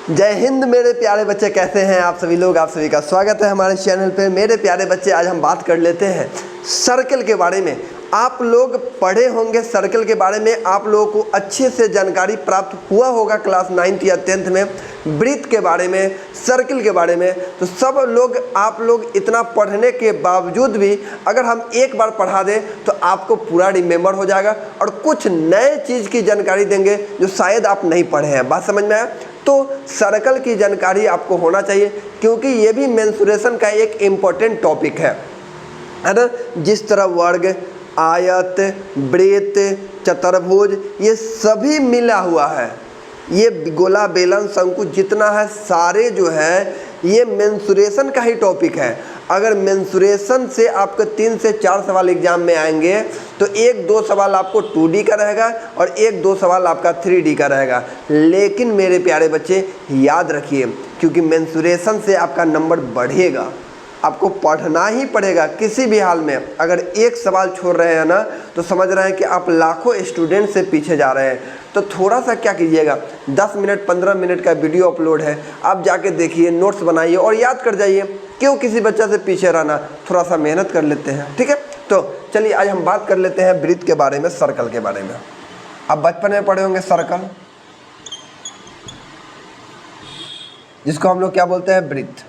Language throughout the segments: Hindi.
जय हिंद मेरे प्यारे बच्चे, कैसे हैं आप सभी लोग। आप सभी का स्वागत है हमारे चैनल पे। मेरे प्यारे बच्चे, आज हम बात कर लेते हैं सर्कल के बारे में। आप लोग पढ़े होंगे सर्कल के बारे में, आप लोगों को अच्छे से जानकारी प्राप्त हुआ होगा क्लास 9th या 10th में वृत्त के बारे में, सर्कल के बारे में। तो सब लोग आप लोग इतना पढ़ने के बावजूद भी अगर हम एक बार पढ़ा दें तो आपको पूरा रिमेंबर हो जाएगा और कुछ नए चीज़ की जानकारी देंगे जो शायद आप नहीं पढ़े हैं। बात समझ में आया? तो सर्कल की जानकारी आपको होना चाहिए, क्योंकि ये भी मेंसुरेशन का एक इम्पोर्टेंट टॉपिक है ना। जिस तरह वर्ग, आयत, वृत्त, चतुर्भुज ये सभी मिला हुआ है। ये गोला, बेलन, शंकु जितना है सारे जो है ये मेंसुरेशन का ही टॉपिक है। अगर मेंसुरेशन से आपके 3 से 4 सवाल एग्जाम में आएंगे तो 1-2 सवाल आपको 2D का रहेगा और 1-2 सवाल आपका 3D का रहेगा। लेकिन मेरे प्यारे बच्चे याद रखिए, क्योंकि मेंसुरेशन से आपका नंबर बढ़ेगा, आपको पढ़ना ही पड़ेगा किसी भी हाल में। अगर एक सवाल छोड़ रहे हैं ना तो समझ रहे हैं कि आप लाखों स्टूडेंट से पीछे जा रहे हैं। तो थोड़ा सा क्या कीजिएगा, 10 मिनट 15 मिनट का वीडियो अपलोड है, आप जाके देखिए, नोट्स बनाइए और याद कर जाइए। क्यों किसी बच्चा से पीछे रहना, थोड़ा सा मेहनत कर लेते हैं, ठीक है। तो चलिए आज हम बात कर लेते हैं वृत्त के बारे में, सर्कल के बारे में। आप बचपन में पढ़े होंगे सर्कल, जिसको हम लोग क्या बोलते हैं, वृत्त।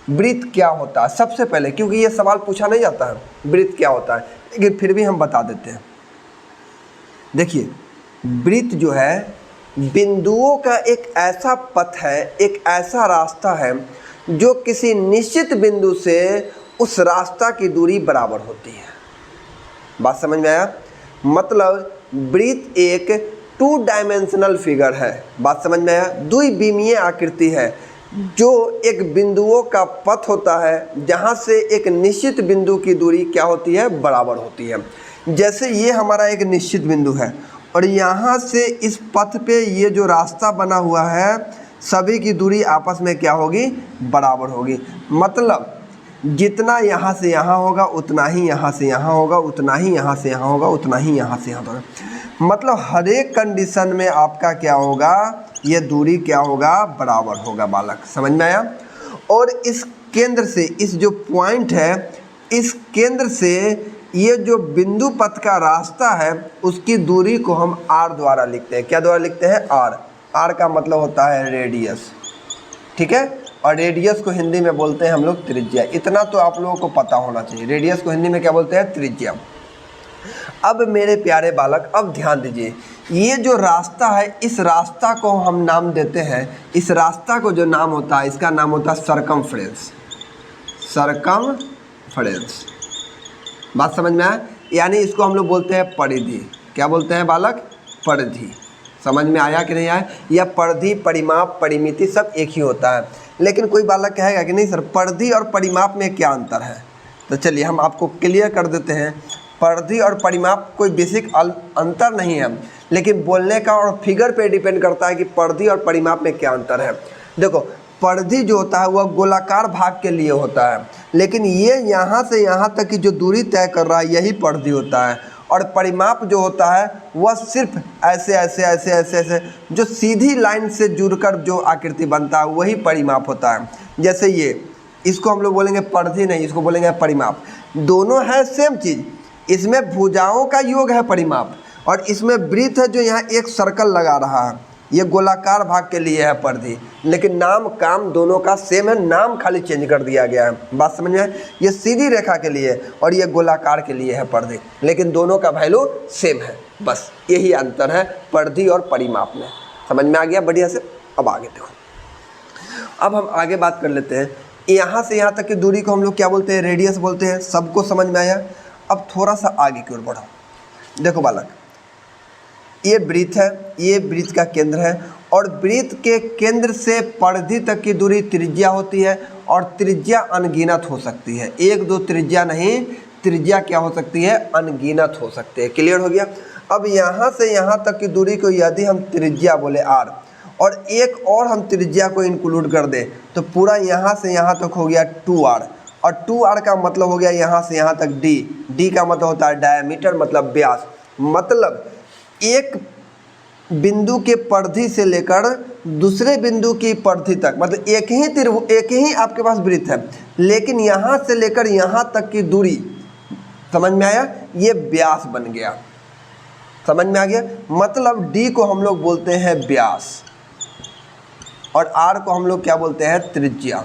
वृत्त क्या होता है सबसे पहले, क्योंकि ये सवाल पूछा नहीं जाता है वृत्त क्या होता है, लेकिन फिर भी हम बता देते हैं। देखिए, वृत्त जो है बिंदुओं का एक ऐसा पथ है, एक ऐसा रास्ता है जो किसी निश्चित बिंदु से उस रास्ता की दूरी बराबर होती है। बात समझ में आया? मतलब वृत्त एक 2 डायमेंशनल फिगर है। बात समझ में आया? द्विविमीय आकृति है जो एक बिंदुओं का पथ होता है जहाँ से एक निश्चित बिंदु की दूरी क्या होती है, बराबर होती है। जैसे ये हमारा एक निश्चित बिंदु है और यहाँ से इस पथ पे ये जो रास्ता बना हुआ है सभी की दूरी आपस में क्या होगी, बराबर होगी। मतलब जितना यहाँ से यहाँ होगा उतना ही यहाँ से यहाँ होगा, उतना ही यहाँ से यहाँ होगा, उतना ही यहाँ से यहाँ होगा। मतलब हर एक कंडीशन में आपका क्या होगा, ये दूरी क्या होगा, बराबर होगा। बालक समझ में आया? और इस केंद्र से, इस जो पॉइंट है, इस केंद्र से ये जो बिंदु पथ का रास्ता है उसकी दूरी को हम r द्वारा लिखते हैं। क्या द्वारा लिखते हैं? r। r का मतलब होता है रेडियस, ठीक है। और रेडियस को हिंदी में बोलते हैं हम लोग त्रिज्या। इतना तो आप लोगों को पता होना चाहिए, रेडियस को हिंदी में क्या बोलते हैं, त्रिज्या। अब मेरे प्यारे बालक, अब ध्यान दीजिए, ये जो रास्ता है इस रास्ता को हम नाम देते हैं, इस रास्ता को जो नाम होता है इसका नाम होता है सरकमफ्रेंस। सरकमफ्रेंस, बात समझ में आया? यानी इसको हम लोग बोलते हैं परिधि। क्या बोलते हैं बालक? परिधि। समझ में आया कि नहीं आया? या परिधि, परिमाप, परिमिति सब एक ही होता है। लेकिन कोई बालक कहेगा कि नहीं सर, परिधि और परिमाप में क्या अंतर है? तो चलिए हम आपको क्लियर कर देते हैं। परिधि और परिमाप कोई बेसिक अंतर नहीं है, लेकिन बोलने का और फिगर पे डिपेंड करता है कि परिधि और परिमाप में क्या अंतर है। देखो, परिधि जो होता है वह गोलाकार भाग के लिए होता है, लेकिन ये यहाँ से यहाँ तक की जो दूरी तय कर रहा है यही परिधि होता है। और परिमाप जो होता है वह सिर्फ ऐसे ऐसे ऐसे ऐसे ऐसे जो सीधी लाइन से जुड़कर जो आकृति बनता है वही परिमाप होता है। जैसे ये, इसको हम लोग बोलेंगे परिधि नहीं, इसको बोलेंगे परिमाप। दोनों है सेम चीज़। इसमें भुजाओं का योग है परिमाप, और इसमें वृत्त है जो यहाँ एक सर्कल लगा रहा है, ये गोलाकार भाग के लिए है परिधि। लेकिन नाम काम दोनों का सेम है, नाम खाली चेंज कर दिया गया है। बात समझ में? ये सीधी रेखा के लिए और ये गोलाकार के लिए है परिधि, लेकिन दोनों का वैल्यू सेम है। बस यही अंतर है परिधि और परिमाप में। समझ में आ गया बढ़िया से? अब आगे देखो, अब हम आगे बात कर लेते हैं। यहाँ से यहाँ तक की दूरी को हम लोग क्या बोलते हैं, रेडियस बोलते हैं। सबको समझ में आया? अब थोड़ा सा आगे की ओर बढ़ो। देखो बालक, ये वृत्त है, ये वृत्त का केंद्र है, और वृत्त के केंद्र से परिधि तक की दूरी त्रिज्या होती है, और त्रिज्या अनगिनत हो सकती है। 1-2 त्रिज्या नहीं, त्रिज्या क्या हो सकती है, अनगिनत हो सकती है। क्लियर हो गया? अब यहाँ से यहाँ तक की दूरी को यदि हम त्रिज्या बोले r, और एक और हम त्रिज्या को इंक्लूड कर दें तो पूरा यहाँ से यहाँ तक हो गया 2r, और 2r का मतलब हो गया यहाँ से यहाँ तक d। d का मतलब होता है डायमीटर, मतलब व्यास। मतलब एक बिंदु के परिधि से लेकर दूसरे बिंदु की परिधि तक, मतलब एक ही आपके पास वृत्त है, लेकिन यहाँ से लेकर यहाँ तक की दूरी, समझ में आया, ये व्यास बन गया। समझ में आ गया। मतलब d को हम लोग बोलते हैं व्यास और r को हम लोग क्या बोलते हैं, त्रिज्या।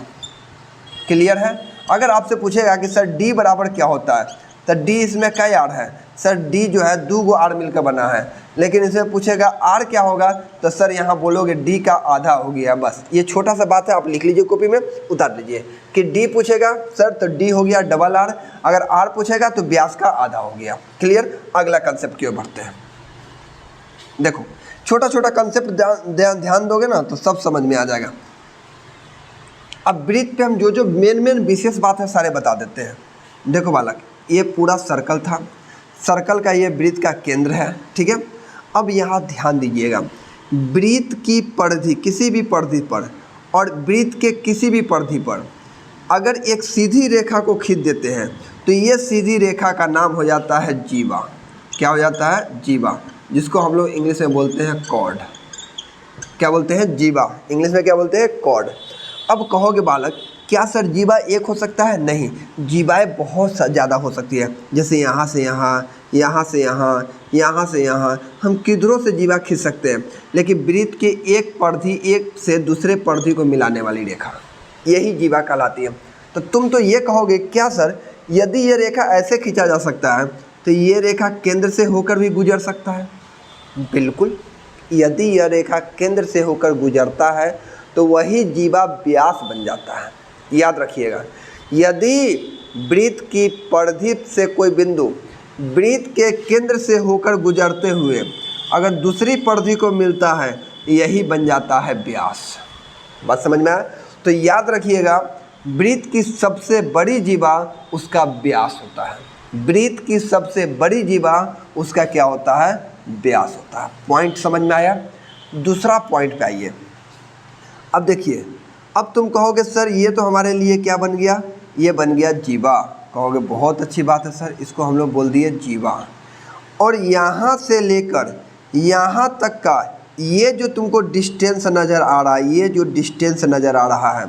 क्लियर है। अगर आपसे पूछेगा कि सर d बराबर क्या होता है, तो d इसमें कई r है, सर d जो है 2 गो r मिलकर बना है। लेकिन इसमें पूछेगा r क्या होगा, तो सर यहाँ बोलोगे d का आधा हो गया। बस ये छोटा सा बात है, आप लिख लीजिए कॉपी में, उतार लीजिए कि d पूछेगा सर तो d हो गया डबल r, अगर r पूछेगा तो व्यास का आधा हो गया। क्लियर। अगला कंसेप्ट की ओर बढ़ते हैं। देखो छोटा छोटा कंसेप्ट ध्यान दोगे ना तो सब समझ में आ जाएगा। अब वृत्त पे हम जो मेन विशेष बात है सारे बता देते हैं। देखो बालक, ये पूरा सर्कल था, सर्कल का ये वृत्त का केंद्र है, ठीक है। अब यहाँ ध्यान दीजिएगा, वृत्त की परिधि किसी भी परिधि पर और वृत्त के किसी भी परिधि पर अगर एक सीधी रेखा को खींच देते हैं तो ये सीधी रेखा का नाम हो जाता है जीवा। क्या हो जाता है, जीवा, जिसको हम लोग इंग्लिश में बोलते हैं कॉर्ड। क्या बोलते हैं, जीवा, इंग्लिश में क्या बोलते हैं, कॉर्ड। अब कहोगे बालक क्या सर जीवा एक हो सकता है? नहीं, जीवाएँ बहुत ज़्यादा हो सकती है, जैसे यहाँ से यहाँ, यहाँ से यहाँ, यहाँ से यहाँ, हम किधरों से जीवा खींच सकते हैं। लेकिन वृत्त के एक परिधि एक से दूसरे परिधि को मिलाने वाली रेखा, यही जीवा कहलाती है। तो तुम तो ये कहोगे क्या सर यदि ये रेखा ऐसे खींचा जा सकता है तो ये रेखा केंद्र से होकर भी गुजर सकता है? बिल्कुल, यदि यह रेखा केंद्र से होकर गुजरता है तो वही जीवा व्यास बन जाता है। याद रखिएगा, यदि वृत्त की परिधि से कोई बिंदु वृत्त के केंद्र से होकर गुजरते हुए अगर दूसरी परिधि को मिलता है, यही बन जाता है व्यास। बात समझ में आया? तो याद रखिएगा, वृत्त की सबसे बड़ी जीवा उसका व्यास होता है। वृत्त की सबसे बड़ी जीवा उसका क्या होता है, व्यास होता है। पॉइंट समझ में आया? दूसरा पॉइंट पे आइए। अब देखिए, अब तुम कहोगे सर ये तो हमारे लिए क्या बन गया, ये बन गया जीवा। कहोगे बहुत अच्छी बात है सर, इसको हम लोग बोल दिए जीवा। और यहाँ से लेकर यहाँ तक का ये जो तुमको डिस्टेंस नज़र आ रहा है, ये जो डिस्टेंस नज़र आ रहा है,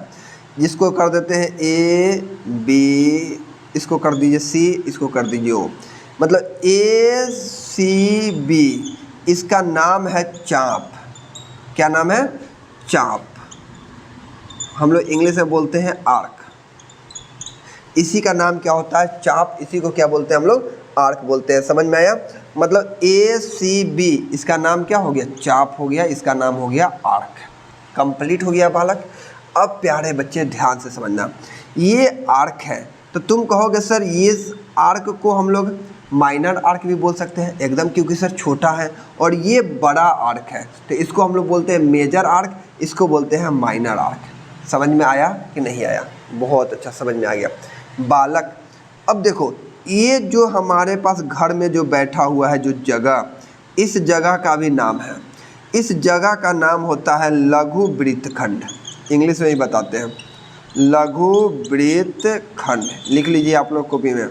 जिसको कर देते हैं ए बी, इसको कर दीजिए सी, इसको कर दीजिए ओ, मतलब ए सी बी, इसका नाम है चाप। क्या नाम है, चाप। हम लोग इंग्लिश में बोलते हैं आर्क। इसी का नाम क्या होता है, चाप। इसी को क्या बोलते हैं हम लोग, आर्क बोलते हैं। समझ में आया? मतलब ए सी बी, इसका नाम क्या हो गया, चाप हो गया, इसका नाम हो गया आर्क। कंप्लीट हो गया बालक। अब प्यारे बच्चे ध्यान से समझना, ये आर्क है तो तुम कहोगे सर ये आर्क को हम लोग माइनर आर्क भी बोल सकते हैं एकदम, क्योंकि सर छोटा है, और ये बड़ा आर्क है तो इसको हम लोग बोलते हैं मेजर आर्क, इसको बोलते हैं माइनर आर्क। समझ में आया कि नहीं आया? बहुत अच्छा समझ में आ गया बालक। अब देखो, ये जो हमारे पास घर में जो बैठा हुआ है जो जगह, इस जगह का भी नाम है। इस जगह का नाम होता है लघु वृत्तखंड। इंग्लिश में ही बताते हैं, लघु वृत्तखंड। लिख लीजिए आप लोग कॉपी में।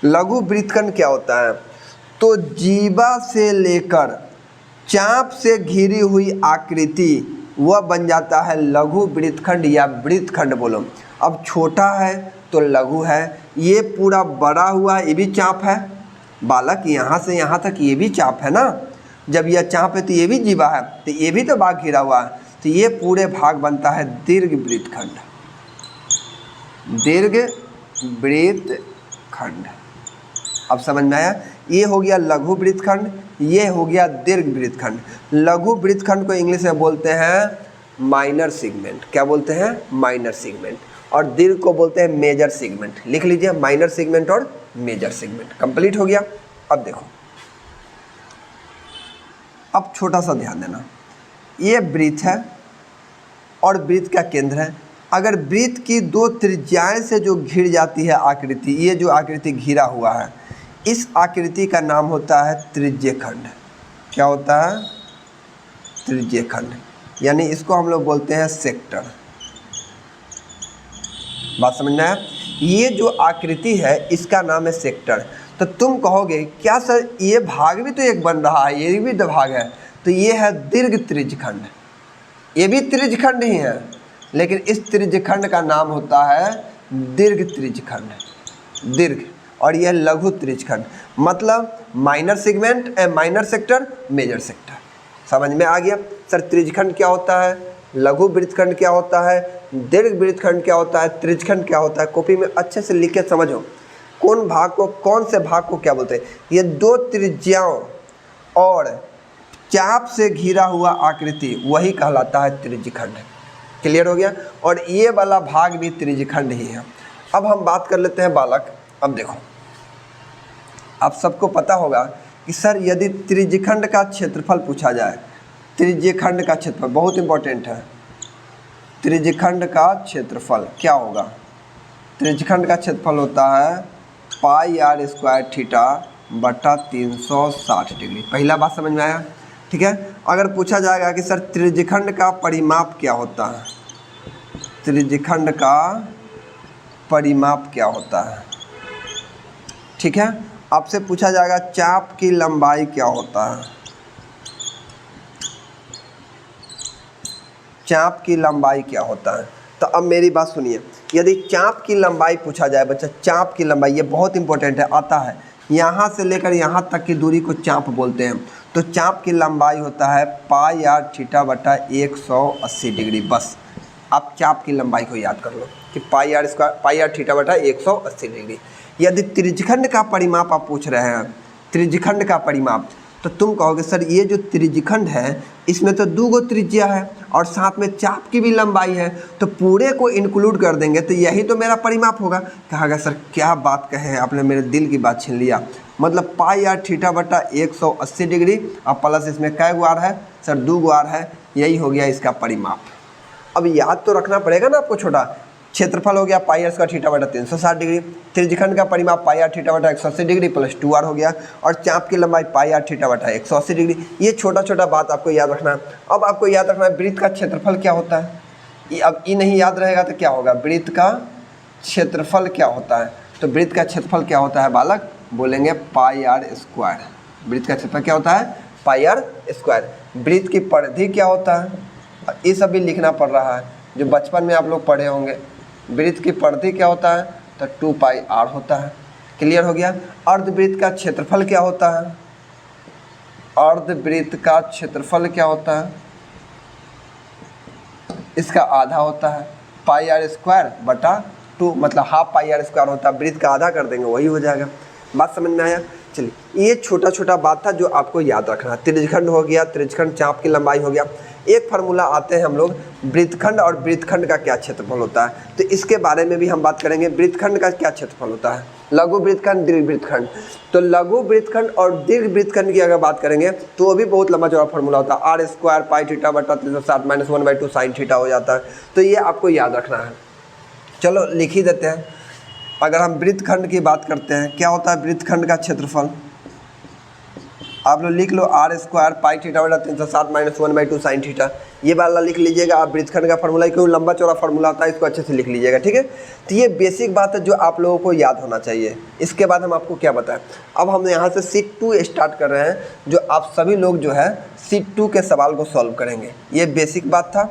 लघु वृत्तखंड क्या होता है, तो जीवा से लेकर चाप से घिरी हुई आकृति वह बन जाता है लघु वृत्तखंड या वृत्तखंड बोलो। अब छोटा है तो लघु है, ये पूरा बड़ा हुआ ये भी चाप है बालक, यहाँ से यहाँ तक ये भी चाप है ना। जब यह चाप है तो ये भी जीवा है, तो ये भी तो भाग घिरा हुआ है, तो ये पूरे भाग बनता है दीर्घ वृत्तखंड। दीर्घ वृत्तखंड। अब समझ में आया? ये हो गया लघु वृत्तखंड, ये हो गया दीर्घ वृत्तखंड। लघु वृत्तखंड को इंग्लिश में बोलते हैं माइनर सेगमेंट। क्या बोलते हैं? Minor segment. और दीर्घ को बोलते हैं मेजर सेगमेंट। लिख लीजिए, माइनर सेगमेंट और मेजर सेगमेंट। कंप्लीट हो गया। अब देखो, अब छोटा सा ध्यान देना, ये वृत्त है और वृत्त का केंद्र है। अगर वृत्त की दो त्रिज्याएं से जो घिर जाती है आकृति, ये जो आकृति घिरा हुआ है, इस आकृति का नाम होता है त्रिज्यखंड। क्या होता है? त्रिज्यखंड। यानी इसको हम लोग बोलते हैं सेक्टर। बात समझ में आया? ये जो आकृति है इसका नाम है सेक्टर। तो तुम कहोगे क्या सर ये भाग भी तो एक बन रहा है, ये भी तो भाग है, तो ये है दीर्घ त्रिज्यखंड, ये भी त्रिज्यखंड ही है, लेकिन इस त्रिज्यखंड का नाम होता है दीर्घ त्रिज्यखंड, दीर्घ। और यह लघु त्रिज्यखंड, मतलब minor segment and minor sector, major sector. समझ में आ गया? सर त्रिज्यखंड क्या होता है, लघु वृत्तखंड क्या होता है, दीर्घ वृत्तखंड क्या होता है, त्रिज्यखंड क्या होता है, कॉपी में अच्छे से लिख के समझो कौन भाग को, कौन से भाग को क्या बोलते हैं। ये दो त्रिज्याओं और चाप से घिरा हुआ आकृति वही कहलाता है त्रिज्यखंड। क्लियर हो गया? और ये वाला भाग भी त्रिज्यखंड ही है। अब हम बात कर लेते हैं बालक, अब देखो आप सबको पता होगा कि सर यदि त्रिज्यखंड का क्षेत्रफल पूछा जाए, त्रिज्यखंड का क्षेत्रफल बहुत इंपॉर्टेंट है, त्रिज्यखंड का क्षेत्रफल क्या होगा? त्रिज्यखंड का क्षेत्रफल होता है पाई आर स्क्वायर थीटा बटा 360 डिग्री। पहला बात समझ में आया? ठीक है। अगर पूछा जाएगा कि सर त्रिज्यखंड का परिमाप क्या होता है, त्रिज्यखंड का परिमाप क्या होता है, ठीक है। आपसे पूछा जाएगा चाप की लंबाई क्या होता है, चाप की लंबाई क्या होता है। तो अब मेरी बात सुनिए, यदि चाप की लंबाई पूछा जाए बच्चा, चाप की लंबाई ये बहुत इंपॉर्टेंट है, आता है यहाँ से लेकर यहाँ तक की दूरी को चाप बोलते हैं। तो चाप की लंबाई होता है पाई आर थीटा बटा 180 डिग्री। बस आप चाप की लंबाई को याद कर लो कि पाई आर थीटा बटा 180 डिग्री। यदि त्रिज्यखंड का परिमाप आप पूछ रहे हैं, त्रिज्यखंड का परिमाप, तो तुम कहोगे सर ये जो त्रिज्यखंड है इसमें तो 2 गो त्रिज्या है और साथ में चाप की भी लंबाई है, तो पूरे को इंक्लूड कर देंगे तो यही तो मेरा परिमाप होगा। कहा सर क्या बात कहे हैं आपने, मेरे दिल की बात छीन लिया। मतलब पाई आर थीटा बटा 180 डिग्री और प्लस इसमें कै गो आर है सर, 2 गो आर है, यही हो गया इसका परिमाप। अब याद तो रखना पड़ेगा ना आपको, छोटा क्षेत्रफल हो गया पाई आर स्क्वायर थीटा बटा 360 डिग्री, त्रिज्यखंड का परिमाप पाई आर थीटा बटा 180 डिग्री प्लस 2 आर हो गया, और चाप की लंबाई पाई आर थीटा बटा 180 डिग्री। ये छोटा छोटा बात आपको याद रखना है। अब आपको याद रखना है वृत्त का क्षेत्रफल क्या होता है। ये अब ये नहीं याद रहेगा तो क्या होगा, वृत्त का क्षेत्रफल क्या होता है। तो वृत्त का क्षेत्रफल क्या होता है बालक, बोलेंगे पाई आर स्क्वायर। वृत्त का क्षेत्रफल क्या होता है, पाई आर स्क्वायर। वृत्त की परिधि क्या होता है, ये सब भी लिखना पड़ रहा है, जो बचपन में आप लोग पढ़े होंगे। वृत्त की परिधि क्या होता है, तो 2 पाई आर होता है। क्लियर हो गया। अर्धवृत्त का क्षेत्रफल क्या होता है, अर्धवृत्त का क्षेत्रफल क्या होता है, इसका आधा होता है पाई आर स्क्वायर बटा 2, मतलब हाफ पाई आर स्क्वायर होता है, वृत्त का आधा कर देंगे वही हो जाएगा। बात समझ में आया? चलिए ये छोटा छोटा बात था जो आपको याद रखना। त्रिज्यखंड हो गया, त्रिज्यखंड चाप की लंबाई हो गया। एक फार्मूला आते हैं हम लोग वृत्तखंड, और वृत्तखंड का क्या क्षेत्रफल होता है, तो इसके बारे में भी हम बात करेंगे। वृत्तखंड का क्या क्षेत्रफल होता है, लघु वृत्तखंड, दीर्घ वृत्तखंड। तो लघु वृत्तखंड और दीर्घ वृत्तखंड की अगर बात करेंगे तो वो भी बहुत लंबा चौड़ा फार्मूला होता है, आर स्क्वायर पाई थीटा बटा 360 माइनस 1/2 साइन थीटा हो जाता है। तो ये आपको याद रखना है। चलो लिख ही देते हैं। अगर हम वृत्तखंड की बात करते हैं, क्या होता है वृत्तखंड का क्षेत्रफल, आप लोग लिख लो आर स्क्वायर पाई थीटा बटा 360 माइनस 1/2 साइन थीटा। ये वाला लिख लीजिएगा आप, वृत्तखंड का फार्मूला, क्यों लंबा चौड़ा फार्मूला होता है, इसको अच्छे से लिख लीजिएगा, ठीक है। तो ये बेसिक बात है जो आप लोगों को याद होना चाहिए। इसके बाद हम आपको क्या बताएं, अब हम यहाँ से सीट 2 स्टार्ट कर रहे हैं, जो आप सभी लोग जो है सीट 2 के सवाल को सॉल्व करेंगे। ये बेसिक बात था।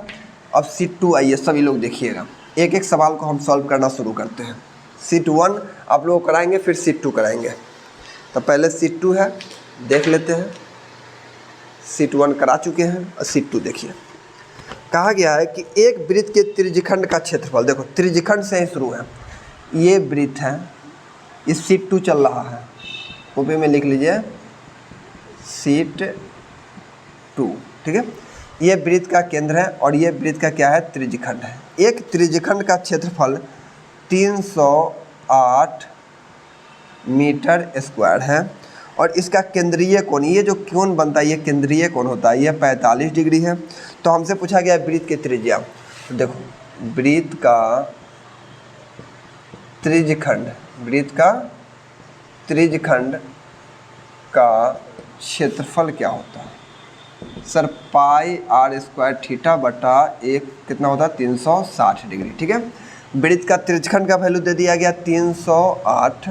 अब सीट 2 आइए सभी लोग देखिएगा, एक एक सवाल को हम सॉल्व करना शुरू करते हैं। सीट 1 आप लोग कराएंगे, फिर सीट 2 कराएंगे। तो पहले सीट 2 है, देख लेते हैं। सीट 1 करा चुके हैं और सीट 2 देखिए। कहा गया है कि एक वृत्त के त्रिज्यखंड का क्षेत्रफल, देखो त्रिज्यखंड से ही शुरू है, ये वृत्त है, इस सीट 2 चल रहा है, कॉपी में लिख लीजिए सीट 2, ठीक है। ये वृत्त का केंद्र है और ये वृत्त का क्या है, त्रिज्यखंड है। एक त्रिज्यखंड का क्षेत्रफल 308 मीटर स्क्वायर है और इसका केंद्रीय कोण, ये जो कोण बनता है ये केंद्रीय कोण होता है, ये 45 डिग्री है। तो हमसे पूछा गया वृत्त की त्रिज्या। तो देखो वृत्त का त्रिज्यखंड, वृत्त का त्रिज्यखंड का क्षेत्रफल क्या होता है sir, pi R square theta बटा 1 कितना होता है 360 डिग्री, ठीक है। वृत्त का त्रिज्यखंड का वैल्यू दे दिया गया 308,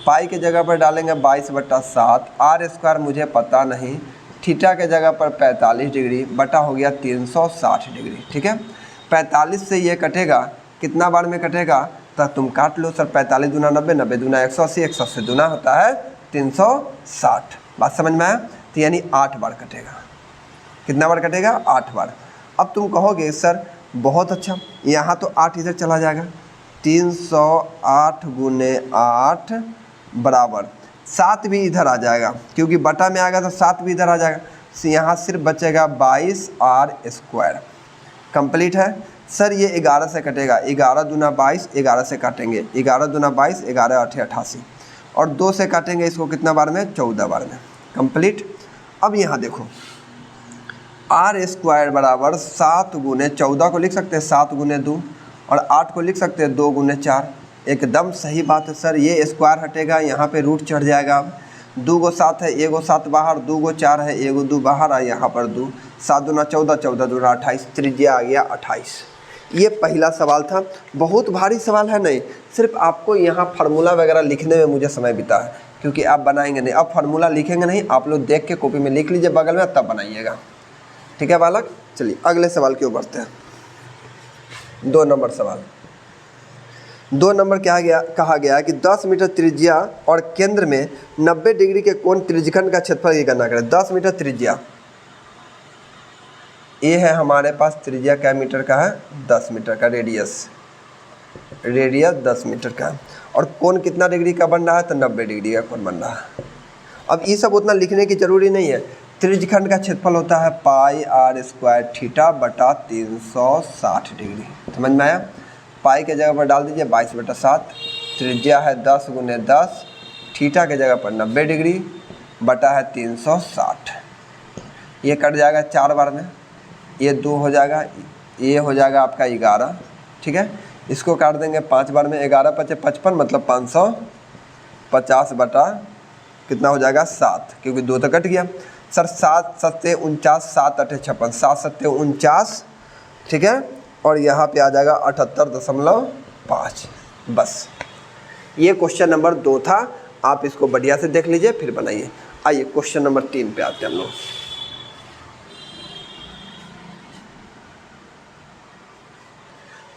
पाई के जगह पर डालेंगे 22/7, आर स्क्वायर मुझे पता नहीं, थीटा के जगह पर 45 डिग्री बटा हो गया 360 डिग्री। ठीक है, 45 से ये कटेगा, कितना बार में कटेगा, तो तुम काट लो सर, 45 दूना 90, 90 दूना 180, 180 दूना होता है 360। बात समझ में आया? तो यानी 8 बार कटेगा। कितना बार कटेगा? 8 बार। अब तुम कहोगे सर बहुत अच्छा, यहाँ तो 8 इधर चला जाएगा, 308 गुने 8 बराबर 7 भी इधर आ जाएगा, क्योंकि बटा में आएगा तो 7 भी इधर आ जाएगा। तो यहाँ सिर्फ बचेगा 22r²। कंप्लीट है सर। ये 11 से कटेगा, 11 दूना 22, 11 से काटेंगे, 11 दूना 22, 11 8 88, और 2 से काटेंगे इसको कितना बार में? 14 बार में। कंप्लीट। अब यहाँ देखो r² बराबर 7 गुने 14 को लिख सकते हैं 7 गुने 2, और 8 को लिख सकते हैं 2 गुने 4। एकदम सही बात है सर। ये स्क्वायर हटेगा, यहाँ पे रूट चढ़ जाएगा। 2 गो 7 है, 1 गो 7 बाहर, 2 गो 4 है, 1 गो 2 बाहर, और यहाँ पर 2, 7 दूना 14, 14 दूना 28, त्रिज्या आ गया 28। ये पहला सवाल था। बहुत भारी सवाल है नहीं, सिर्फ आपको यहाँ फार्मूला वगैरह लिखने में मुझे समय बीता है, क्योंकि आप बनाएंगे नहीं। अब फार्मूला लिखेंगे नहीं, आप लोग देख के कॉपी में लिख लीजिए बगल में, तब बनाइएगा। ठीक है बालक, चलिए अगले सवाल की ओर बढ़ते हैं। 2 नंबर सवाल। 2 नंबर कहा गया कि 10 मीटर त्रिज्या और केंद्र में 90 डिग्री के कोण त्रिज्यखंड का क्षेत्रफल की गणना करें। 10 मीटर त्रिज्या, ये है हमारे पास त्रिज्या क्या मीटर का है? 10 मीटर का। रेडियस 10 मीटर का, और कोण कितना डिग्री का बन रहा है? तो 90 डिग्री का कोण बन रहा है। अब ये सब उतना लिखने की जरूरी नहीं है। त्रिज्यखंड का क्षेत्रफल होता है πr² थीटा बटा 360 डिग्री। समझ में आया? पाई के जगह पर डाल दीजिए 22/7, त्रिज्या है 10 गुने 10, थीटा के जगह पर 90 डिग्री बटा है 360। ये कट जाएगा 4 बार में, ये 2 हो जाएगा, ये हो जाएगा आपका 11। ठीक है, इसको काट देंगे 5 बार में, 11 × 5 = 55, मतलब 550 बटा कितना हो जाएगा? 7, क्योंकि 2 तो कट गया सर। 7 × 7 = 49, 7 × 8 = 56, 7 × 7 = 49। ठीक है, और यहाँ पे आ जाएगा 78.5। बस ये क्वेश्चन नंबर 2 था। आप इसको बढ़िया से देख लीजिए, फिर बनाइए। आइए क्वेश्चन नंबर 3 पे आते हैं हम लोग।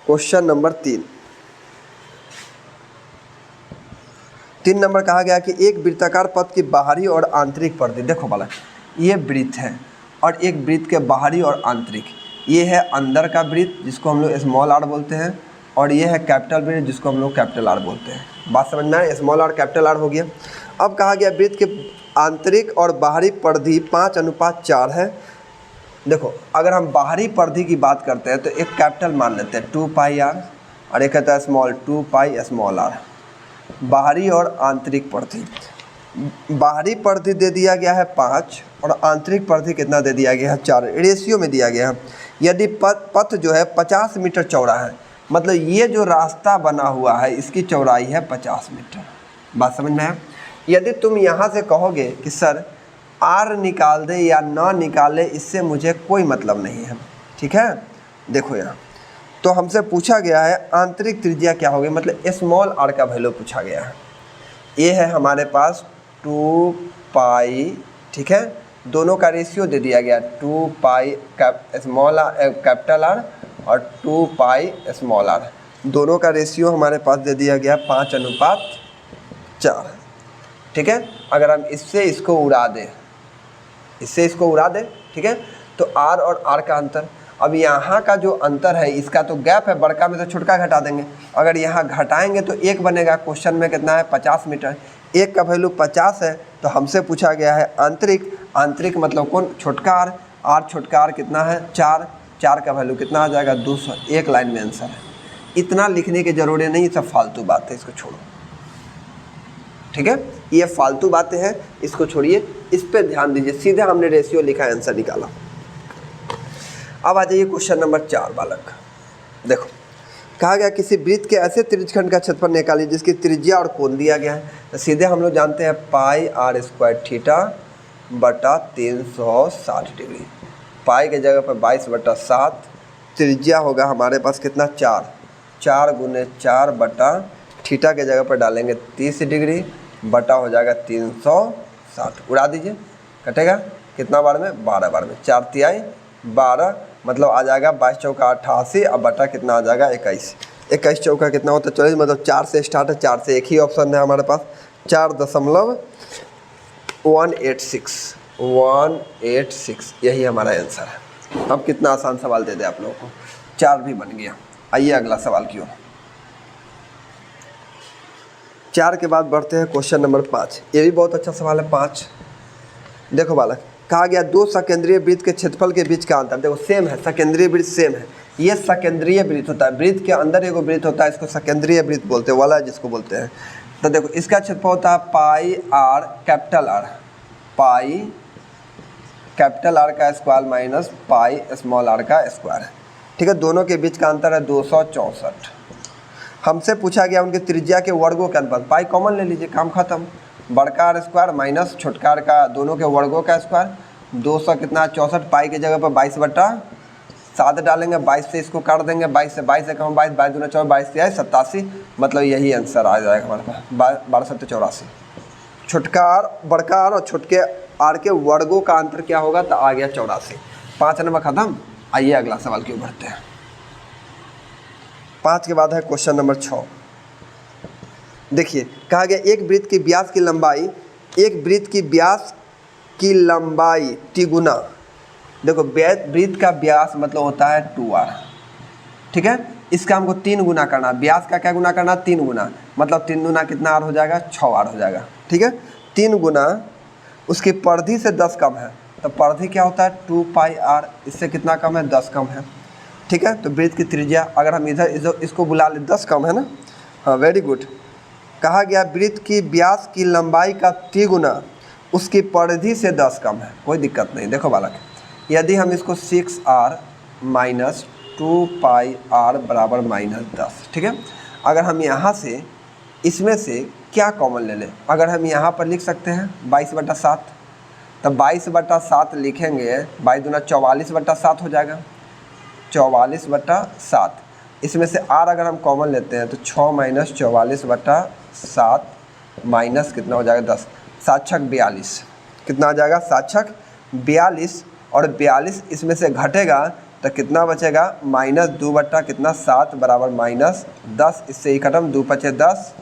क्वेश्चन नंबर 3 नंबर कहा गया कि एक वृत्ताकार पथ की बाहरी और आंतरिक परिधि, देखो बालक ये वृत्त है, और एक वृत्त के बाहरी और आंतरिक, ये है अंदर का वृत्त जिसको हम लोग स्मॉल r बोलते हैं, और ये है कैपिटल वृत्त जिसको हम लोग कैपिटल R बोलते हैं। बात समझ में आए? स्मॉल r कैपिटल R हो गया। अब कहा गया वृत्त के आंतरिक और बाहरी परिधि 5:4 है। देखो अगर हम बाहरी परिधि की बात करते हैं तो एक कैपिटल मान लेते हैं 2πr, और एक कहता है स्मॉल 2π r। बाहरी और आंतरिक परिधि, बाहरी परिधि दे दिया गया है 5, और आंतरिक परिधि कितना दे दिया गया है? 4। रेशियो में दिया गया है। यदि पथ जो है 50 मीटर चौड़ा है, मतलब ये जो रास्ता बना हुआ है इसकी चौड़ाई है 50 मीटर। बात समझ में है? यदि तुम यहाँ से कहोगे कि सर r निकाल दे या ना निकाले, इससे मुझे कोई मतलब नहीं है। ठीक है, देखो यहाँ तो हमसे पूछा गया है आंतरिक त्रिज्या क्या होगी, मतलब स्मॉल r का वैल्यू पूछा गया है। ये है हमारे पास 2π, ठीक है, दोनों का रेशियो दे दिया गया 2π स्मॉल कैपिटल R और 2π स्मॉल r, दोनों का रेशियो हमारे पास दे दिया गया 5:4। ठीक है, अगर हम इससे इसको उड़ा दें, इससे इसको उड़ा दें, ठीक है, तो r और r का अंतर, अब यहाँ का जो अंतर है इसका तो गैप है, बड़का में तो छोटका घटा देंगे। अगर यहाँ घटाएंगे तो 1 बनेगा। क्वेश्चन में कितना है? 50 मीटर। 1 का वैल्यू 50 है, तो हमसे पूछा गया है आंतरिक। आंतरिक मतलब कौन? छोटका r छोटका r कितना है? 4। 4 का वैल्यू कितना आ जाएगा? 200। एक लाइन में आंसर है। इतना लिखने की ज़रूरी नहीं, सब फालतू बात है, इसको छोड़ो। ठीक है, ये फालतू बातें हैं, इसको छोड़िए, इस पर ध्यान दीजिए। सीधे हमने रेशियो लिखा, आंसर निकाला। अब आ जाइए क्वेश्चन नंबर 4 बालक। देखो कहा गया किसी वृत्त के ऐसे त्रिज्यखंड का क्षेत्रफल निकालिए जिसकी त्रिज्या और कोण दिया गया है। तो सीधे हम लोग जानते हैं πr² थीटा बटा 360 डिग्री। पाई के जगह पर 22/7, त्रिज्या होगा हमारे पास कितना? 4। 4 × 4 बटा थीटा के जगह पर डालेंगे 30 डिग्री बटा हो जाएगा 360। उड़ा दीजिए, कटेगा कितना बार में, 12 बार में, 4 तिहाई 12, मतलब आ जाएगा 22 चौका 88, अब बटा कितना आ जाएगा 21। 21 चौका कितना होता है 40, मतलब 4 से स्टार्ट है, 4 से एक ही ऑप्शन है हमारे पास, 4.186 यही हमारा आंसर है। अब कितना आसान सवाल दे दे आप लोगों को, 4 भी बन गया। आइए अगला सवाल की ओर। 4 के बाद बढ़ते हैं क्वेश्चन नंबर 5। ये भी बहुत अच्छा सवाल है 5। देखो बालक, कहा गया 2 सकेंद्रीय वृत्त के क्षेत्रफल के बीच का अंतर, देखो सेम है, सकेंद्रीय वृत्त सेम है, ये सकेंद्रीय वृत्त होता है, वृत्त के अंदर एक वृत्त होता है, इसको सकेंद्रीय वृत्त बोलते हैं, वाला जिसको बोलते हैं। तो देखो इसका क्षेत्रफल होता है pi R capital R, pi capital R का square minus pi small R का स्क्वायर, ठीक है। दोनों के बीच का अंतर है 264। हमसे पूछा गया उनके त्रिज्या के वर्गों के अनुपात, पाई कॉमन ले लीजिए, काम खत्म, बड़का आर स्क्वायर माइनस छोटका आर का, दोनों के वर्गों का स्क्वायर, 200 कितना 64, पाई की जगह पर 22/7 डालेंगे, 22 से इसको काट देंगे, 22 से 22 से कम 22, 22 दूना 24, 22 से 87, मतलब यही आंसर आ जाएगा हमारे पास, 12/7 = 84। छोटका आर बड़का आर और छोटके आर के वर्गों का अंतर क्या होगा, तो आ गया 84। 5 नंबर खत्म। आइए अगला सवाल क्यों बढ़ते हैं। 5 के बाद है क्वेश्चन नंबर 6। देखिए कहा गया एक वृत्त की व्यास की लंबाई, एक वृत्त की व्यास की लंबाई टी गुना, देखो वृत्त का व्यास मतलब होता है 2r, ठीक है। इसका हमको 3 गुना करना, व्यास का क्या गुना करना, 3 गुना, मतलब 3 गुना कितना आर हो जाएगा, 6r हो जाएगा, ठीक है। 3 गुना उसकी परिधि से 10 कम है, तो परिधि क्या होता है 2 पाई r, इससे कितना कम है 10 कम है, ठीक है। तो वृत्त की त्रिज्या अगर हम इधर इसको बुला ले 10 कम है ना, हाँ वेरी गुड। कहा गया वृत्त की व्यास की लंबाई का 3 गुना उसकी परिधि से 10 कम है, कोई दिक्कत नहीं। देखो बालक, यदि हम इसको 6r माइनस 2 पाई r बराबर -10, ठीक है। अगर हम यहाँ से इसमें से क्या कॉमन ले लें, अगर हम यहाँ पर लिख सकते हैं 22/7, तो 22/7 लिखेंगे, 22 दूना 44/7 हो जाएगा, 44/7। इसमें से r अगर हम कॉमन लेते हैं तो 6 माइनस 44/7 माइनस कितना हो जाएगा 10, 7×6 42, कितना आ जाएगा 7×6 42, और 42 इसमें से घटेगा तो कितना बचेगा -2/7 बराबर -10, इससे ही खत्म, 2×5 = 10,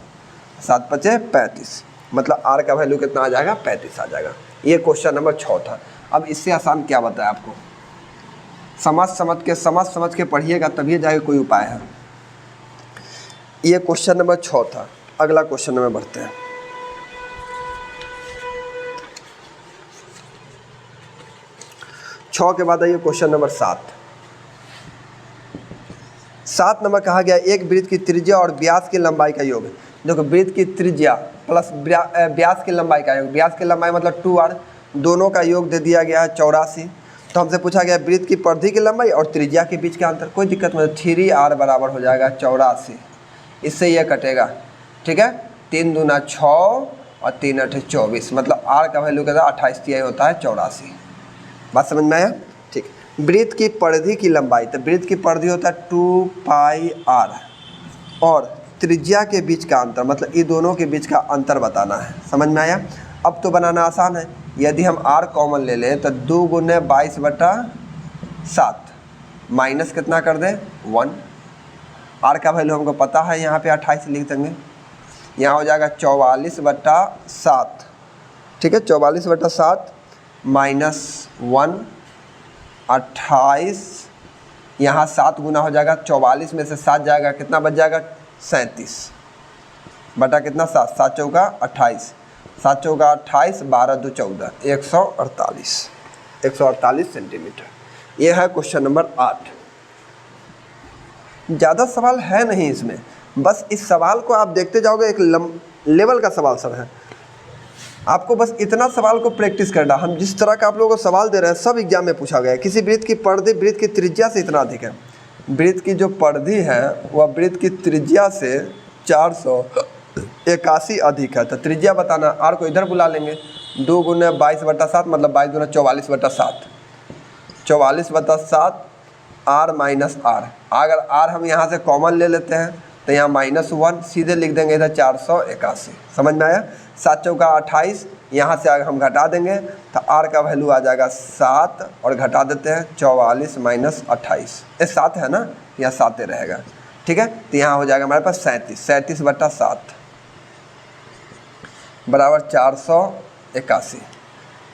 7×5 = 35, मतलब r का वैल्यू कितना आ जाएगा 35 आ जाएगा। ये क्वेश्चन नंबर 6 था। अब इससे आसान क्या बताया आपको, समझ के पढ़िएगा तभी जाके कोई उपाय है। ये क्वेश्चन नंबर 6 था। अगला क्वेश्चन में बढ़ते हैं। छः के बाद आइए क्वेश्चन नंबर 7। 7 नंबर कहा गया एक वृत्त की त्रिज्या और व्यास की लंबाई का योग। देखो वृत्त की त्रिज्या प्लस व्यास की लंबाई का योग, व्यास की लंबाई मतलब 2r, दोनों का योग दे दिया गया है 84। तो हमसे पूछा गया वृत्त की परिधि की लंबाई और त्रिज्या के बीच का अंतर, कोई दिक्कत नहीं, 3r बराबर हो जाएगा 84, इससे यह कटेगा, ठीक है। 3 दूना 6 और 3 8 24, मतलब r का वैल्यू कहता है 28 होता है 84। बात समझ में आया, ठीक। वृत्त की परिधि की लंबाई, तो वृत्त की परिधि होता है 2 पाई r, और त्रिज्या के बीच का अंतर, मतलब ये दोनों के बीच का अंतर बताना है। समझ में आया। अब तो बनाना आसान है, यदि हम r कॉमन ले लें तो 2 गुने 22/7 माइनस कितना कर दें 1, r का वैल्यू हमको पता है, यहाँ पे 28 लिख देंगे, यहाँ हो जाएगा 44/7, ठीक है। 44/7 -1, 28, यहाँ 7 गुना हो जाएगा, 44 में से 7 जाएगा, कितना बच जाएगा 37 बटा कितना 7, 7 चौका 28, 7 चौका 28, 12 2 14, 148 सेंटीमीटर। ये है क्वेश्चन नंबर 8। ज़्यादा सवाल है नहीं इसमें, बस इस सवाल को आप देखते जाओगे, एक लेवल का सवाल सर है, आपको बस इतना सवाल को प्रैक्टिस करना। हम जिस तरह का आप लोगों को सवाल दे रहे हैं सब एग्जाम में पूछा गया है। किसी वृत्त की परिधि वृत्त की त्रिज्या से इतना अधिक है, वृत्त की जो परिधि है वह वृत्त की त्रिज्या से 481 अधिक है, तो त्रिज्या बताना। r को इधर बुला लेंगे, 2 गुने 22/7 मतलब 22 गुना 44/7, 44/7 r माइनस r। अगर r हम यहाँ से कॉमन ले लेते हैं तो यहाँ -1 सीधे लिख देंगे इधर 481। समझ में आया? 7 चौका 28, यहाँ से आगे हम घटा देंगे तो r का वैल्यू आ जाएगा 7 और घटा देते हैं 44 - 28, ये 7 है ना, यहाँ 7 रहेगा। ठीक है, तो यहाँ हो जाएगा हमारे पास 37 बराबर 481।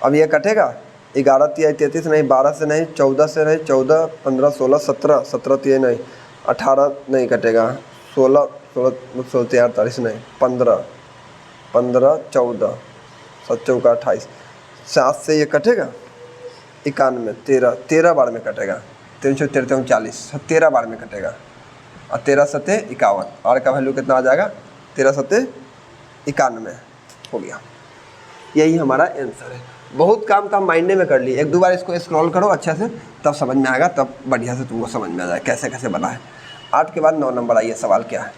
अब ये कटेगा 11 तिया 33 नहीं, 12 से नहीं, 14 से नहीं, 14 15 16 17 17 तिया नहीं, 18 नहीं कटेगा, 16 48 नहीं, 15 14 7 चौका 28, 7 से ये कटेगा 91, 13 बार में कटेगा, 313 40, 13 बार में कटेगा और 13 सत्ते 51, आर का वैल्यू कितना आ जाएगा? 13 सत्ते 91 हो गया। यही हमारा आंसर है। बहुत काम तो हम माइंड में कर लिए, एक दो बार इसको स्क्रॉल करो अच्छे से, तब समझ में आएगा, तब बढ़िया से तुमको समझ में आ जाए कैसे कैसे बना है। 8 के बाद 9 नंबर आइए, सवाल क्या है?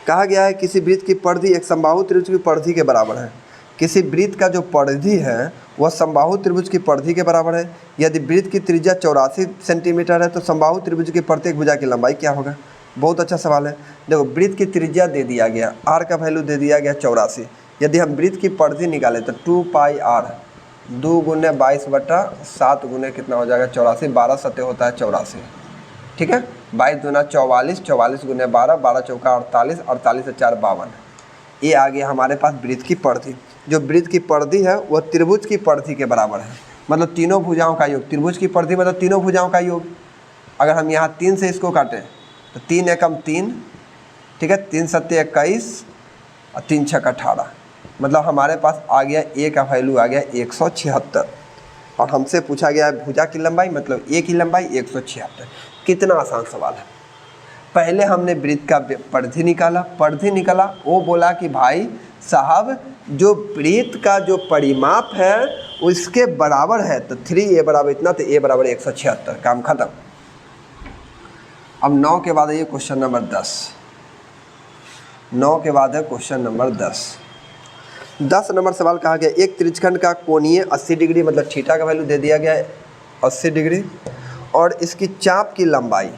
कहा गया है किसी वृत्त की परिधि एक समबाहु त्रिभुज की परिधि के बराबर है। किसी वृत्त का जो परिधि है वह समबाहु त्रिभुज की परिधि के बराबर है। यदि वृत्त की त्रिज्या 84 सेंटीमीटर है तो समबाहु त्रिभुज की प्रत्येक भुजा की लंबाई क्या होगा? बहुत अच्छा सवाल है। देखो, वृत्त की त्रिज्या दे दिया गया, r का वैल्यू दे दिया गया 84। यदि हम वृत्त की परिधि निकालें तो 2πr 2 गुने 22/7 गुने कितना हो जाएगा? 84, 12 सत्ते होता है 84। ठीक है, 22 दूना 44, 44 गुने 12, 12 चौका 48, 48 से 4 52। ये आ गया हमारे पास वृत्त की परिधि। जो वृत्त की परिधि है वह त्रिभुज की परिधि के बराबर है, मतलब तीनों भुजाओं का योग। त्रिभुज की परिधि मतलब तीनों भुजाओं का योग। अगर हम यहाँ 3 से इसको काटें तो 3 एकम 3, ठीक है, 3 सत्ते 21 और 3 छक 18, मतलब हमारे पास आ गया ए का वैल्यू आ गया 176। और हमसे पूछा गया है भुजा की लंबाई, मतलब ए की लंबाई 176। कितना आसान सवाल है। पहले हमने वृत्त का परिधि निकाला, वो बोला कि भाई साहब जो वृत्त का जो परिमाप है उसके बराबर है, तो 3a बराबर इतना, तो a बराबर 176, काम खत्म। अब 9 के बाद है क्वेश्चन नंबर 10। 9 के बाद है क्वेश्चन नंबर 10। 10 नंबर सवाल कहा गया एक त्रिज्यखंड का कोणीय 80 डिग्री, मतलब थीटा का वैल्यू दे दिया गया है 80 डिग्री, और इसकी चाप की लंबाई,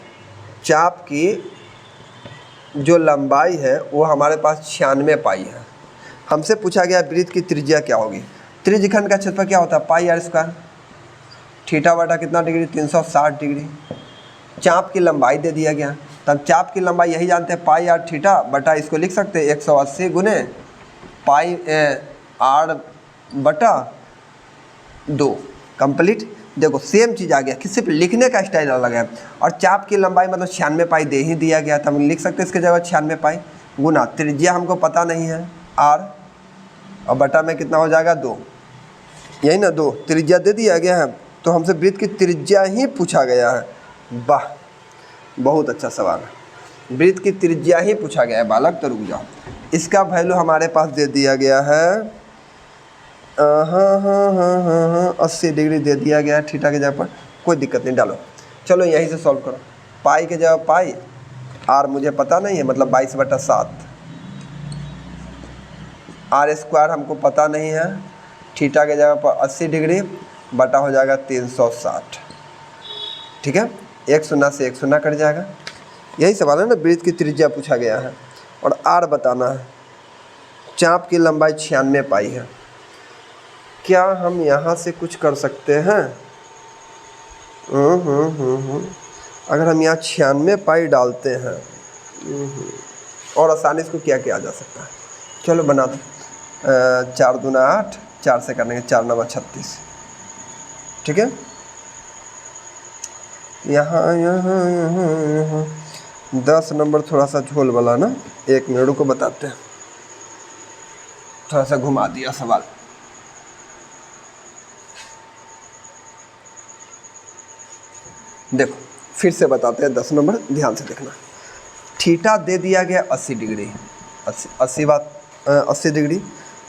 चाप की जो लंबाई है वो हमारे पास 96 पाई है। हमसे पूछा गया वृत्त की त्रिज्या क्या होगी। त्रिज्यखंड का क्षेत्रफल क्या होता है? πr²। थीटा बटा कितना डिग्री? 360 डिग्री। चाप की लंबाई दे दिया गया, तब चाप की लंबाई यही जानते हैं πr थीटा बटा, इसको लिख सकते हैं 180 गुने πr बटा 2। कंप्लीट। देखो सेम चीज़ आ गया कि सिर्फ लिखने का स्टाइल अलग है। और चाप की लंबाई मतलब 96 पाई दे ही दिया गया, तो हम लिख सकते हैं इसके जगह 96 पाई गुना त्रिज्या हमको पता नहीं है r, और बटा में कितना हो जाएगा 2, यही ना 2 त्रिज्या दे दिया गया है, तो हमसे वृत्त की त्रिज्या ही पूछा गया है। वाह, बहुत अच्छा सवाल है। वृत्त की त्रिज्या ही पूछा गया है बालक, तो रुक जाओ। इसका वैल्यू हमारे पास दे दिया गया है 80 डिग्री दे दिया गया है थीटा के जगह पर, कोई दिक्कत नहीं, डालो। चलो यहीं से सॉल्व करो। पाई के जगह पाई, आर मुझे पता नहीं है, मतलब 22/7, r² हमको पता नहीं है, थीटा के जगह पर 80 डिग्री बटा हो जाएगा 360। ठीक है, 1 शून्य से 1 शून्य कट जाएगा। यही सवाल है ना, वृत्त की त्रिज्या पूछा गया है और r बताना है। चाप की लंबाई 96 पाई है। क्या हम यहाँ से कुछ कर सकते हैं? अगर हम यहाँ 96 पाई डालते हैं और आसानी से किया किया जा सकता है। चलो बना दो। 4 दूना 8, 4 से करने के 4 9 36। ठीक है, यहाँ 10 नंबर थोड़ा सा झोल वाला ना, 1 मिनट को बताते हैं। थोड़ा सा घुमा दिया सवाल। देखो फिर से बताते हैं 10 नंबर, ध्यान से देखना। थीटा दे दिया गया 80 डिग्री, 80 डिग्री।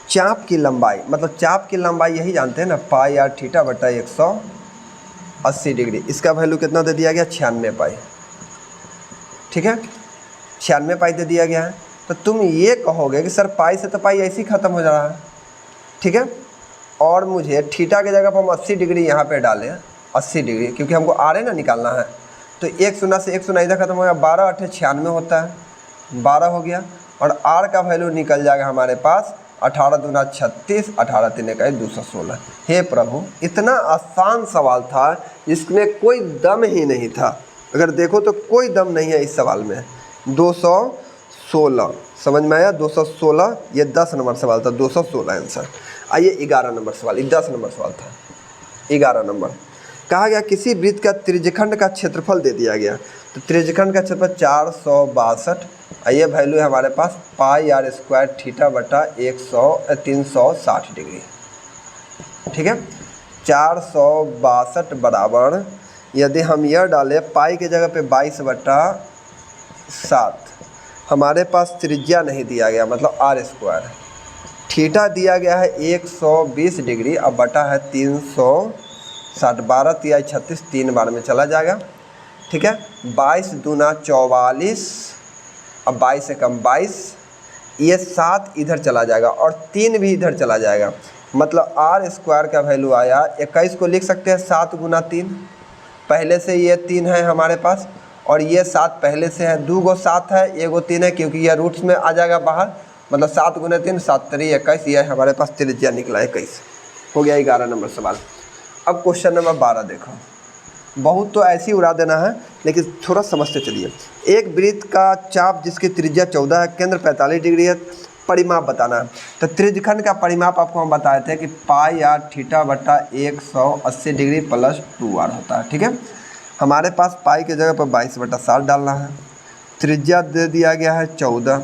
चाप की लंबाई, मतलब चाप की लंबाई यही जानते हैं ना, πr थीटा बटा 180 डिग्री। इसका वैल्यू कितना दे दिया गया? 96 पाई। ठीक है, 96 पाई दे दिया गया है। तो तुम ये कहोगे कि सर पाई से तो पाई ऐसे ही ख़त्म हो जा रहा है। ठीक है, और मुझे थीटा की जगह पर हम 80 डिग्री यहाँ पे डालें, 80 डिग्री, क्योंकि हमको आर ना निकालना है। तो एक शून्य से एक शून्य इधर खत्म हो गया, 12 8 96 होता है, 12 हो गया। और आर का वैल्यू निकल जाएगा हमारे पास 18 दूना 36, 18 तीन 216। हे प्रभु, इतना आसान सवाल था जिसमें कोई दम ही नहीं था। अगर देखो तो कोई दम नहीं है इस सवाल में। 216 समझ में आया? 216 ये 10 नंबर सवाल था, 216 आंसर। आइए 11 नंबर सवाल, 10 नंबर सवाल था। 11 नंबर कहा गया किसी वृत्त का त्रिज्यखंड का क्षेत्रफल दे दिया गया। तो त्रिज्यखंड का क्षेत्रफल 462, ये वैल्यू है हमारे पास पाई आर स्क्वायर थीटा बटा 360 डिग्री। ठीक है, 462 बराबर, यदि हम यह डालें पाई की जगह पे 22/7, हमारे पास त्रिज्या नहीं दिया गया मतलब आर स्क्वायर, थीटा दिया गया है 120 डिग्री, अब बटा है 360, 12 तिहाई 36, 3 बार में चला जाएगा। ठीक है, 22 दूना 44, अब 22 से कम 22, ये 7 इधर चला जाएगा और 3 भी इधर चला जाएगा, मतलब आर स्क्वायर का वैल्यू आया 21 को लिख सकते हैं 7 गुना 3, पहले से ये 3 है हमारे पास और ये 7 पहले से है, 2 गो 7 है, 1 गो 3 है, क्योंकि यह रूट्स में आ जाएगा बाहर, मतलब 7 गुना 3 7 3 21, ये हमारे पास त्रिज्या निकला 21। हो गया 11 नंबर सवाल। अब क्वेश्चन नंबर 12 देखो, बहुत तो ऐसे ही उड़ा देना है लेकिन थोड़ा समझते चलिए। एक वृत्त का चाप जिसकी त्रिज्या 14 है, केंद्र 45 डिग्री है, परिमाप बताना है। तो त्रिज्यखंड का परिमाप आपको हम बताए थे कि पाई आर थीटा बटा 180 डिग्री प्लस 2r होता है। ठीक है, हमारे पास पाई की जगह पर 22/7 डालना है, त्रिज्या दे दिया गया है 14,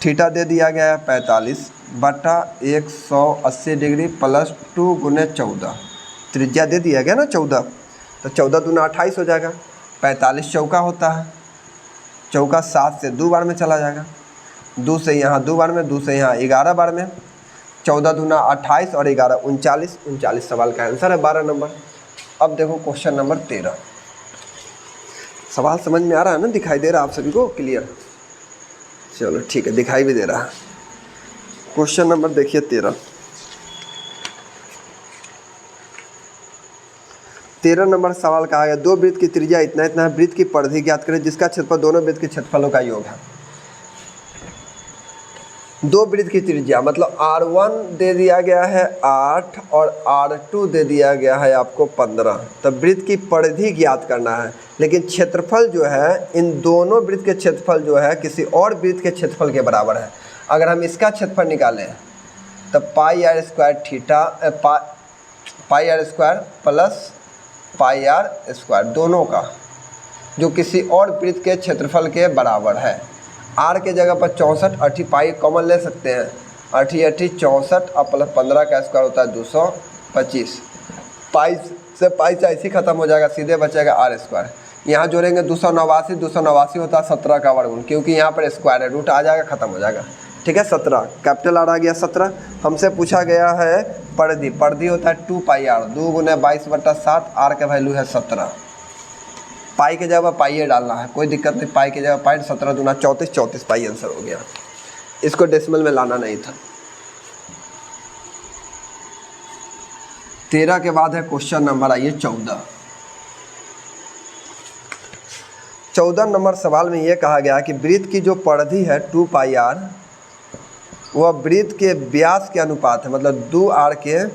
थीटा दे दिया गया है 45 बटा 180 डिग्री प्लस 2 गुने 14, त्रिज्या दे दिया गया ना 14, तो 14 दूना 28 हो जाएगा, 45 चौका होता है, चौका 7 से 2 बार में चला जाएगा, 2 से यहाँ 2 बार में, 2 से यहाँ 11 बार में, 14 दूना 28 और 11 39, 39 सवाल का आंसर है 12 नंबर। अब देखो क्वेश्चन नंबर 13, सवाल समझ में आ रहा है ना, दिखाई दे रहा है आप सभी को क्लियर? चलो ठीक है, दिखाई भी दे रहा है। क्वेश्चन नंबर देखिए 13 नंबर सवाल कहा गया दो वृत्त की त्रिज्या इतना इतना है, वृत्त की परिधि ज्ञात करें जिसका क्षेत्रफल दोनों वृत्त के क्षेत्रफलों का योग है। दो वृत्त की त्रिज्या मतलब R1 दे दिया गया है 8 और R2 दे दिया गया है आपको 15, तब वृत्त की परिधि ज्ञात करना है, लेकिन क्षेत्रफल जो है इन दोनों वृत्त के क्षेत्रफल जो है किसी और वृत्त के क्षेत्रफल के बराबर है। अगर हम इसका क्षेत्रफल निकालें तब pi R square theta pi R square plus pi R square दोनों का जो किसी और वृत्त के क्षेत्रफल के बराबर है। आर के जगह पर 64, 8 पाई कॉमन ले सकते हैं, 8 8 64 और प्लस 15 का स्क्वायर होता है 225, पाई से ऐसे खत्म हो जाएगा, सीधे बचेगा आर स्क्वायर। यहाँ जोड़ेंगे 289, 289 होता है 17 का वर्गमूल, क्योंकि यहाँ पर स्क्वायर है, रूट आ जाएगा, खत्म हो जाएगा। ठीक है, 17 कैपिटल आर आ गया 17। हमसे पूछा गया है परिधि, परिधि होता है 2 पाई आर, 2 गुना 22/7, आर का वैल्यू है 17, पाई के जगह पाई डालना है, कोई दिक्कत नहीं, पाई के जगह पाई, 17 दूना 34, 34 पाई आंसर हो गया, इसको डेसिमल में लाना नहीं था। 13 के बाद है क्वेश्चन नंबर आइए 14। 14 नंबर सवाल में ये कहा गया कि वृत्त की जो परिधि है 2 पाई आर वह वृत्त के व्यास के अनुपात है, मतलब 2r के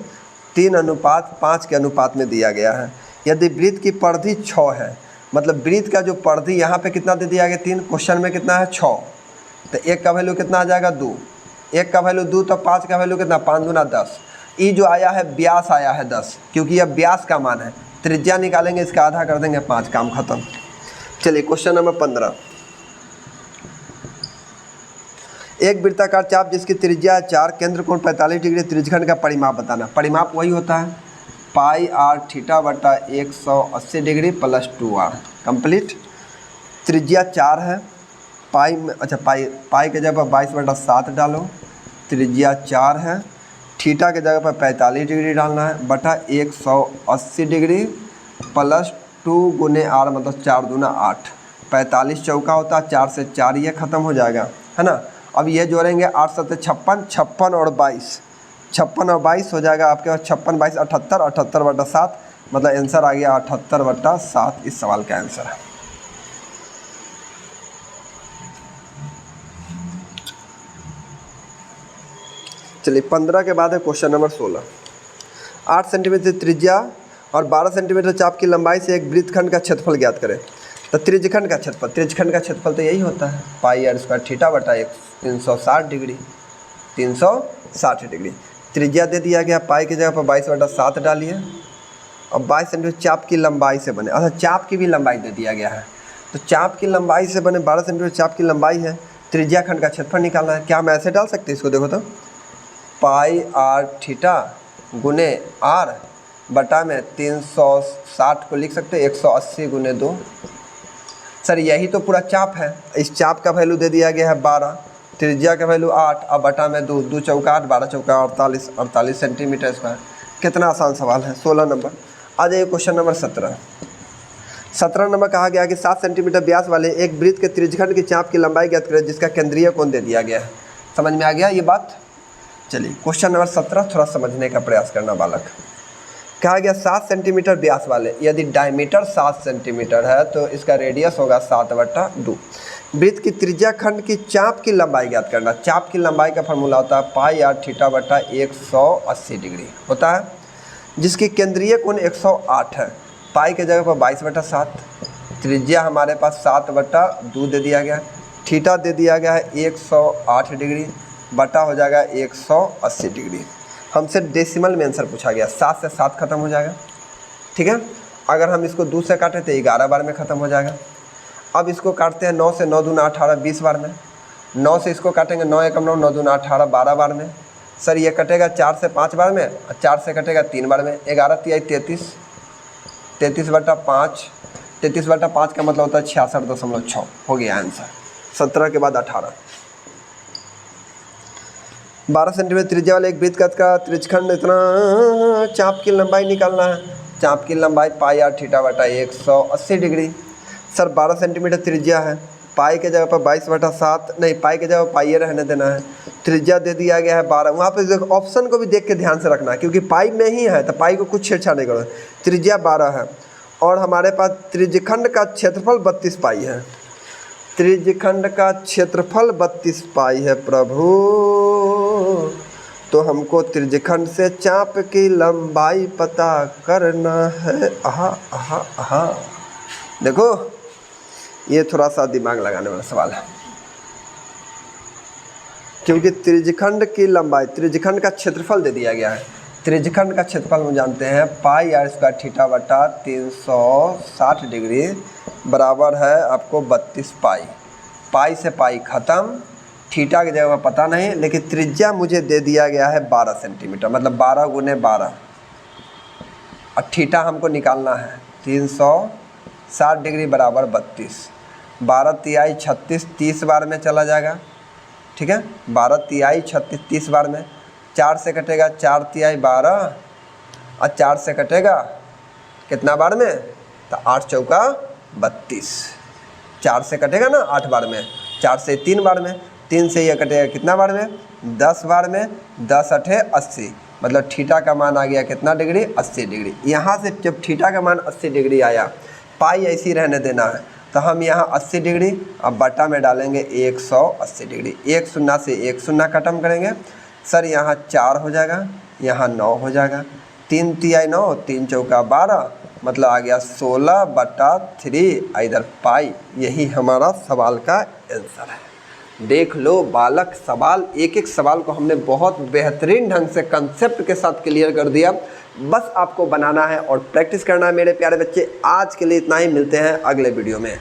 3:5 के अनुपात में दिया गया है। यदि वृत्त की परिधि 6 है, मतलब वृत्त का जो परिधि यहाँ पे कितना दे दिया गया 3, क्वेश्चन में कितना है 6, तो 1 का वैल्यू कितना आ जाएगा 2, 1 का वैल्यू 2, तो 5 का वैल्यू कितना 5 दूना 10, ई जो आया है व्यास आया है 10, क्योंकि यह व्यास का मान है, त्रिज्या निकालेंगे इसका आधा कर देंगे 5, काम खत्म। चलिए क्वेश्चन नंबर 15, एक वृत्ताकार चाप जिसकी त्रिज्या 4, केंद्र कोण 45 डिग्री, त्रिज्यखंड का परिमाप बताना। परिमाप वही होता है पाई आर थीटा बटा 180 डिग्री प्लस 2r कंप्लीट। त्रिज्या 4 है, पाई में अच्छा पाई के जगह पर 22/7 डालो, त्रिज्या 4 है, थीटा के जगह पर 45 डिग्री डालना है बटा 180 डिग्री प्लस 2 गुने r मतलब 4 दूना 8, 45 चौका होता है, 4 से 4 ये ख़त्म हो जाएगा, है ना। अब ये जोड़ेंगे 8 7 56, 56 और 22, 56 और 22 हो जाएगा आपके पास 56 22 78, 78/7 मतलब आंसर आ गया 78/7 इस सवाल का आंसर है। चलिए 15 के बाद है क्वेश्चन नंबर 16। 8 सेंटीमीटर त्रिज्या और 12 सेंटीमीटर चाप की लंबाई से एक वृत्तखंड का क्षेत्रफल ज्ञात करें। तो त्रिज्यखंड का क्षेत्रफल तो यही होता है पाई आर स्क्वायर थीटा बटा 360 डिग्री। 360 डिग्री त्रिज्या दे दिया गया, पाई की जगह पर 22/7 डालिए और 22 सेंटीमीटर चाप की लंबाई से बने, अच्छा चाप की भी लंबाई दे दिया गया है, तो चाप की लंबाई से बने 12 सेंटीमीटर चाप की लंबाई है, त्रिज्या खंड का क्षेत्रफल निकालना है। क्या हम ऐसे डाल सकते हैं इसको, देखो तो पाई आर थीटा गुने आर बटा में 360 को लिख सकते हैं 180 गुने 2। सर यही तो पूरा चाप है, इस चाप का वैल्यू दे दिया गया है 12, त्रिज्या का वैल्यू 8, अब बटा में 2, 2 चौका 8, 12 चौका 48, 48 सेंटीमीटर स्क्वायर। कितना आसान सवाल है। 16 नंबर आ जाइए क्वेश्चन नंबर 17। 17 नंबर कहा गया कि 7 सेंटीमीटर व्यास वाले एक वृत्त के त्रिज्यखंड की चाप की लंबाई ज्ञात करें जिसका केंद्रीय कोण दे दिया गया है। समझ में आ गया ये बात। चलिए क्वेश्चन नंबर 17 थोड़ा समझने का प्रयास करना बालक। कहा गया 7 सेंटीमीटर व्यास वाले, यदि डायमीटर 7 सेंटीमीटर है तो इसका रेडियस होगा 7/2। वृत्त की त्रिज्या खंड की चाप की लंबाई ज्ञात करना। चाप की लंबाई का फॉर्मूला होता है पाई आर थीटा बटा 180 डिग्री होता है, जिसकी केंद्रीय कोण 108 है। पाई के जगह पर 22/7, त्रिज्या हमारे पास 7/2 दे दिया गया, थीटा दे दिया गया है 108 डिग्री, बटा हो जाएगा 180 डिग्री। हमसे डेसिमल में आंसर पूछा गया, 7 से 7 खत्म हो जाएगा, ठीक है। अगर हम इसको 2 से काटे तो 11 बार में ख़त्म हो जाएगा। अब इसको काटते हैं 9 से 9 दूना 18 20 बार में, 9 से इसको काटेंगे 9 एकम 9, 9 दूना 18 12 बार में। सर ये कटेगा 4 से 5 बार में और 4 से कटेगा 3 बार में। 11 तिहाई 33, 33/5, 33/5 का मतलब होता है 66.6 हो गया आंसर। 17 के बाद 18। 12 सेंटीमीटर त्रिज्या वाले एक वृत्त का त्रिज्यखंड इतना, चाप की लंबाई निकालना है। चाप की लंबाई पाई आर थीटा बटा 180 डिग्री। सर 12 सेंटीमीटर त्रिज्या है, पाई के जगह पर 22/7 नहीं, पाई के जगह पर पाई रहने देना है। त्रिज्या दे दिया गया है 12, वहाँ पे ऑप्शन को भी देख के ध्यान से रखना है क्योंकि पाई में ही है तो पाई को कुछ छेड़छाड़ नहीं करो। त्रिज्या 12 है और हमारे पास त्रिज्यखंड का क्षेत्रफल 32 पाई है। त्रिज्यखंड का क्षेत्रफल 32 पाई है प्रभु, तो हमको त्रिज्यखंड से चाप की लंबाई पता करना है। आहा आहा आहा, देखो ये थोड़ा सा दिमाग लगाने वाला सवाल है क्योंकि त्रिज्यखंड की लंबाई, त्रिज्यखंड का क्षेत्रफल दे दिया गया है। त्रिज्यखंड का क्षेत्रफल हम जानते हैं पाई आर स्क्वायर थीटा बटा 360 डिग्री बराबर है आपको 32 पाई। पाई से पाई ख़त्म, थीटा की जगह पता नहीं, लेकिन त्रिज्या मुझे दे दिया गया है 12 सेंटीमीटर, मतलब 12 गुने 12 और थीटा हमको निकालना है 360 डिग्री बराबर 32। 12 तिहाई 36 30 बार में चला जाएगा, ठीक है। 12 तिहाई 36 30 बार में, 4 से कटेगा 4 तिहाई 12 और 4 से कटेगा कितना बार में, तो 8 चौका 32। 4 से कटेगा ना 8 बार में, 4 से 3 बार में, 3 से ये कटेगा कितना बार में, 10 बार में, 10 अठे 80, मतलब थीटा का मान आ गया कितना डिग्री, 80 डिग्री। यहाँ से जब थीटा का मान 80 डिग्री आया, पाई ऐसी रहने देना है, तो हम यहाँ 80 डिग्री अब बटा में डालेंगे 180 डिग्री। 1 शून्य से 1 शून्य खत्म करेंगे। सर यहाँ 4 हो जाएगा, यहाँ 9 हो जाएगा, 3 तिहाई 9, 3 चौका 12, मतलब आ गया 16/3 इधर पाई। यही हमारा सवाल का आंसर है। देख लो बालक, सवाल एक एक सवाल को हमने बहुत बेहतरीन ढंग से कंसेप्ट के साथ क्लियर कर दिया। बस आपको बनाना है और प्रैक्टिस करना है मेरे प्यारे बच्चे। आज के लिए इतना ही, मिलते हैं अगले वीडियो में।